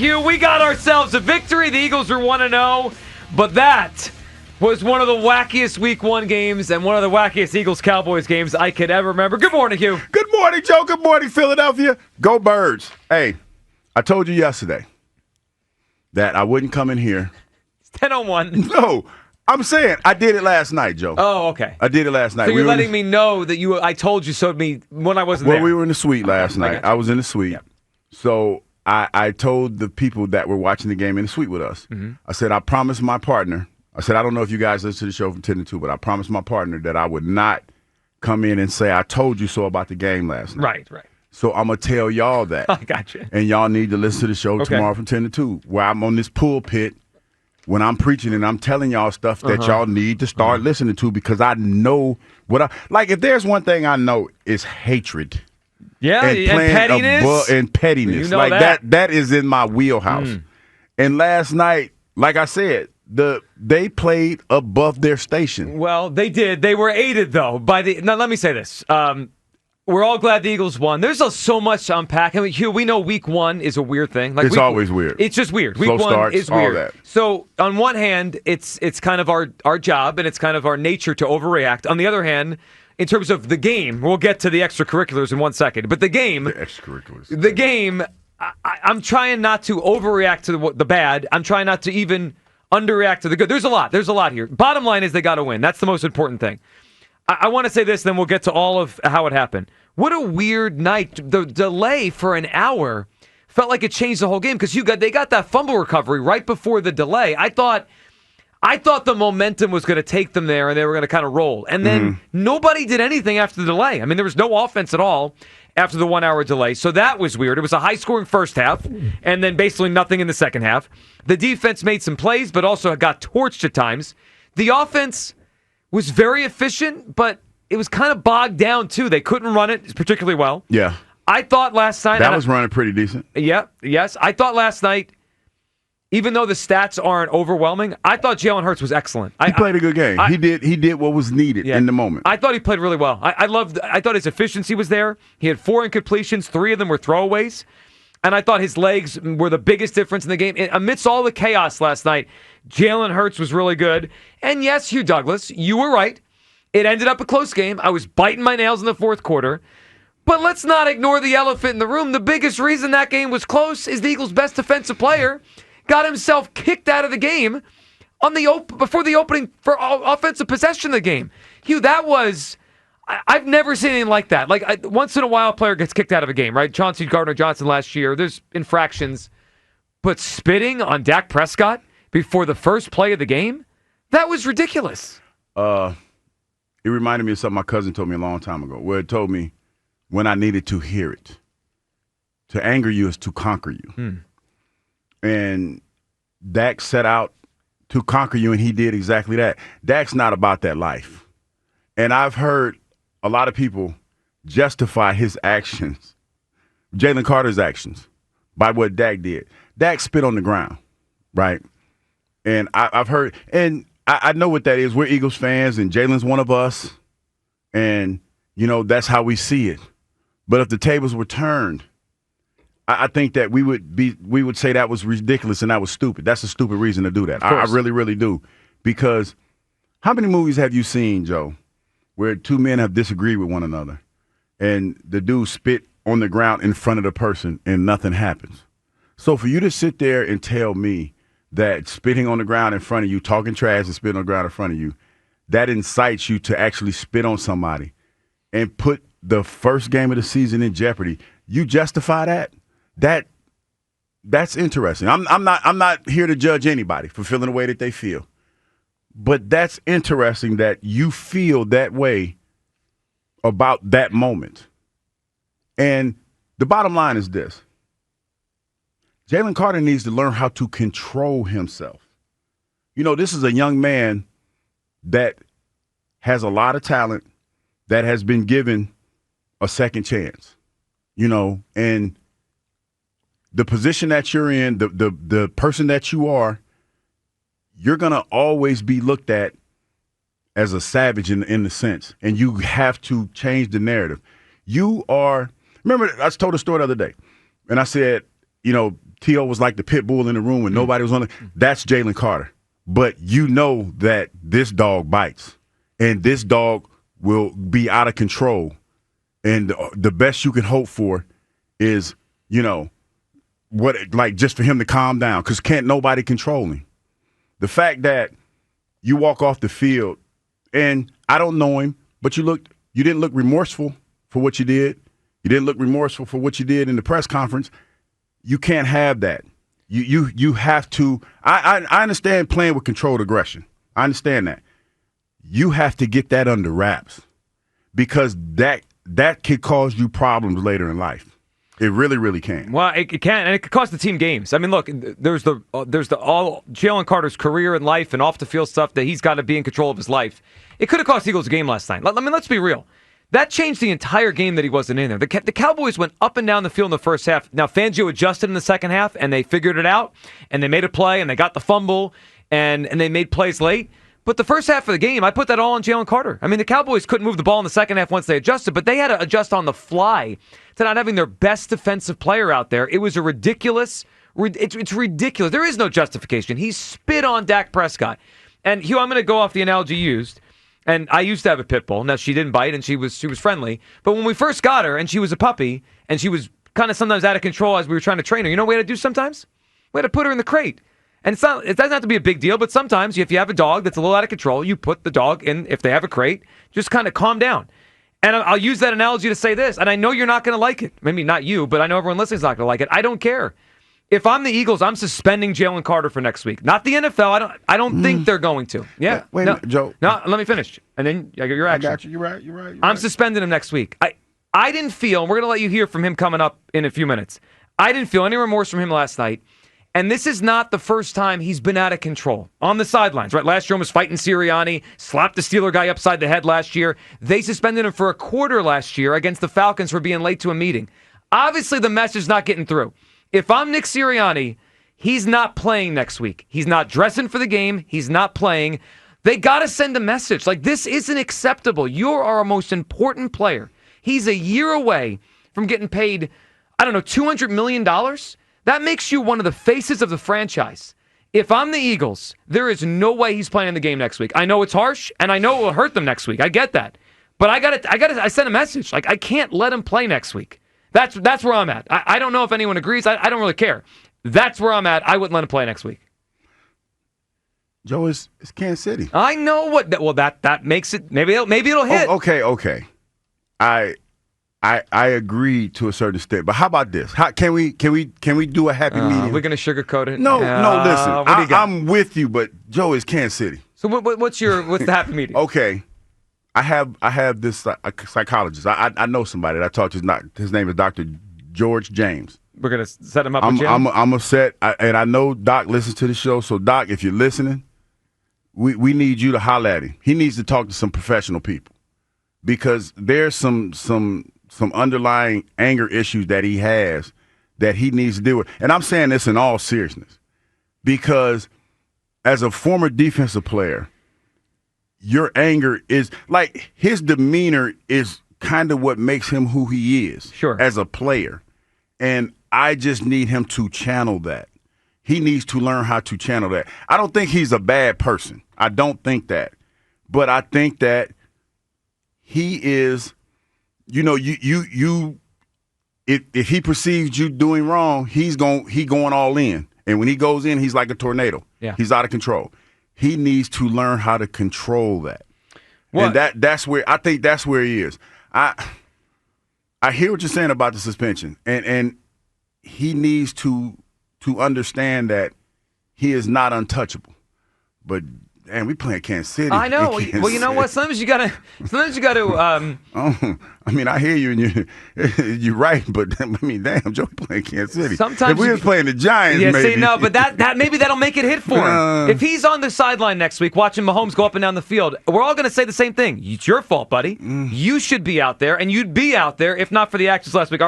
Hugh, we got ourselves a victory. The Eagles are 1-0, but that was one of the wackiest Week 1 games and one of the wackiest Eagles-Cowboys games I could ever remember. Good morning, Hugh. Good morning, Joe. Good morning, Philadelphia. Go Birds. Hey, I told you yesterday that I wouldn't come in here. It's 10:01. No, I'm saying I did it last night, Joe. Oh, okay. I did it last night. So you're letting me know that I told you so to me when I wasn't there. Well, we were in the suite last night. I was in the suite. Yep. So I told the people that were watching the game in the suite with us, I said, I promised my partner, I said, I don't know if you guys listen to the show from 10 to 2, but I promised my partner that I would not come in and say, I told you so about the game last night. Right. So I'm going to tell y'all that. I got you. And y'all need to listen to the show tomorrow from 10 to 2, where I'm on this pulpit when I'm preaching and I'm telling y'all stuff that y'all need to start listening to, because I know if there's one thing I know, is hatred. Yeah, and pettiness. And pettiness. You know that is in my wheelhouse. And last night, like I said, they played above their station. Well, they did. They were aided, though, by the... Now, let me say this. We're all glad the Eagles won. There's so much to unpack. I mean, Hugh, we know Week 1 is a weird thing. It's always weird. It's just weird. Week Slow 1 starts, is weird. all that. So, on one hand, it's kind of our job, and it's kind of our nature to overreact. On the other hand, in terms of the game, we'll get to the extracurriculars in 1 second. But the game... The extracurriculars. The game, I'm trying not to overreact to the bad. I'm trying not to even underreact to the good. There's a lot here. Bottom line is they got to win. That's the most important thing. I want to say this, then we'll get to all of how it happened. What a weird night. The delay for an hour felt like it changed the whole game, because they got that fumble recovery right before the delay. I thought the momentum was going to take them there and they were going to kind of roll. And then nobody did anything after the delay. I mean, there was no offense at all after the 1 hour delay. So that was weird. It was a high-scoring first half and then basically nothing in the second half. The defense made some plays, but also got torched at times. The offense was very efficient, but it was kind of bogged down, too. They couldn't run it particularly well. Yeah. I thought last night... That was running pretty decent. Yeah, yes. I thought last night, even though the stats aren't overwhelming, I thought Jalen Hurts was excellent. He played a good game. He did what was needed in the moment. I thought he played really well. I thought his efficiency was there. He had 4 incompletions, 3 of them were throwaways. And I thought his legs were the biggest difference in the game. Amidst all the chaos last night, Jalen Hurts was really good. And yes, Hugh Douglas, you were right. It ended up a close game. I was biting my nails in the fourth quarter. But let's not ignore the elephant in the room. The biggest reason that game was close is the Eagles' best defensive player got himself kicked out of the game before the opening for offensive possession of the game. Hugh, that was... I've never seen anything like that. Once in a while, a player gets kicked out of a game, right? Chauncey Gardner-Johnson last year. There's infractions. But spitting on Dak Prescott before the first play of the game? That was ridiculous. It reminded me of something my cousin told me a long time ago, where it told me when I needed to hear it. To anger you is to conquer you. And Dak set out to conquer you, and he did exactly that. Dak's not about that life. And I've heard a lot of people justify his actions, Jalen Carter's actions, by what Dak did. Dak spit on the ground, right? And I've heard, and I know what that is. We're Eagles fans, and Jalen's one of us, and, that's how we see it. But if the tables were turned, I think that we would say that was ridiculous and that was stupid. That's a stupid reason to do that. I really, really do. Because how many movies have you seen, Joe, where two men have disagreed with one another and the dude spit on the ground in front of the person and nothing happens? So for you to sit there and tell me that spitting on the ground in front of you, talking trash and spitting on the ground in front of you, that incites you to actually spit on somebody and put the first game of the season in jeopardy, you justify that? That's interesting. I'm not here to judge anybody for feeling the way that they feel. But that's interesting that you feel that way about that moment. And the bottom line is this. Jaylen Carter needs to learn how to control himself. This is a young man that has a lot of talent, that has been given a second chance, and the position that you're in, the person that you are, you're going to always be looked at as a savage in the sense, and you have to change the narrative. Remember, I told a story the other day, and I said, T.O. was like the pit bull in the room when nobody was on it. That's Jalen Carter. But you know that this dog bites, and this dog will be out of control. And the best you can hope for is, just for him to calm down, because can't nobody control him. The fact that you walk off the field, and I don't know him, but you didn't look remorseful for what you did. You didn't look remorseful for what you did in the press conference. You can't have that. You have to. I understand playing with controlled aggression. I understand that. You have to get that under wraps, because that could cause you problems later in life. It really, really can. Well, it can, and it could cost the team games. I mean, look, there's the all Jaylen Carter's career and life and off the field stuff that he's got to be in control of his life. It could have cost Eagles a game last night. Let's be real. That changed the entire game that he wasn't in there. The Cowboys went up and down the field in the first half. Now, Fangio adjusted in the second half, and they figured it out, and they made a play, and they got the fumble, and they made plays late. But the first half of the game, I put that all on Jalen Carter. I mean, the Cowboys couldn't move the ball in the second half once they adjusted, but they had to adjust on the fly to not having their best defensive player out there. It was a ridiculous. It's ridiculous. There is no justification. He spit on Dak Prescott. And Hugh, I'm going to go off the analogy used. And I used to have a pit bull. Now, she didn't bite, and she was friendly. But when we first got her, and she was a puppy, and she was kind of sometimes out of control as we were trying to train her, you know what we had to do sometimes? We had to put her in the crate. And it doesn't have to be a big deal, but sometimes if you have a dog that's a little out of control, you put the dog in, if they have a crate, just kind of calm down. And I'll use that analogy to say this, and I know you're not going to like it. Maybe not you, but I know everyone listening is not going to like it. I don't care. If I'm the Eagles, I'm suspending Jalen Carter for next week. Not the NFL. I don't think they're going to. Yeah. Wait a minute, Joe. No, let me finish. And then I get your action. I got you. You're right. I'm suspending him next week. I didn't feel, and we're going to let you hear from him coming up in a few minutes. I didn't feel any remorse from him last night. And this is not the first time he's been out of control on the sidelines, right? Last year he was fighting Sirianni, slapped the Steeler guy upside the head last year. They suspended him for a quarter last year against the Falcons for being late to a meeting. Obviously, the message is not getting through. If I'm Nick Sirianni, he's not playing next week. He's not dressing for the game. He's not playing. They got to send a message. Like, this isn't acceptable. You're our most important player. He's a year away from getting paid, $200 million. That makes you one of the faces of the franchise. If I'm the Eagles, there is no way he's playing the game next week. I know it's harsh, and I know it will hurt them next week. I get that. But I sent a message. Like, I can't let him play next week. That's where I'm at. I don't know if anyone agrees. I don't really care. That's where I'm at. I wouldn't let him play next week. Joe, it's Kansas City. I know what. Well, that makes it. Maybe it'll hit. Oh, okay. I agree to a certain extent, but how about this? Can we do a happy medium? We're going to sugarcoat it. No. Listen, I'm with you, but Joe is Kansas City. So what's the happy medium? Okay, I have this psychologist. I know somebody that I talked to. His name is Dr. George James. We're going to set him up. I'm upset, and I know Doc listens to the show. So Doc, if you're listening, we need you to holler at him. He needs to talk to some professional people, because there's some underlying anger issues that he has that he needs to deal with. And I'm saying this in all seriousness, because as a former defensive player, your anger is like, his demeanor is kind of what makes him who he is. Sure. As a player. And I just need him to channel that. He needs to learn how to channel that. I don't think he's a bad person. I don't think that. But I think that he is, if he perceives you doing wrong, he's going all in. And when he goes in, he's like a tornado. Yeah. He's out of control. He needs to learn how to control that. What? And that's where I think that's where he is. I hear what you're saying about the suspension, and he needs to understand that he is not untouchable. But and we playing Kansas City. I know. Well, you know what? Sometimes you gotta. I mean, I hear you, and you're right. But I mean, damn, Joe playing Kansas City. Sometimes if we was playing the Giants, yeah. maybe. See, no, but that maybe that'll make it hit for him. If he's on the sideline next week watching Mahomes go up and down the field, we're all going to say the same thing. It's your fault, buddy. You should be out there, and you'd be out there if not for the actions last week.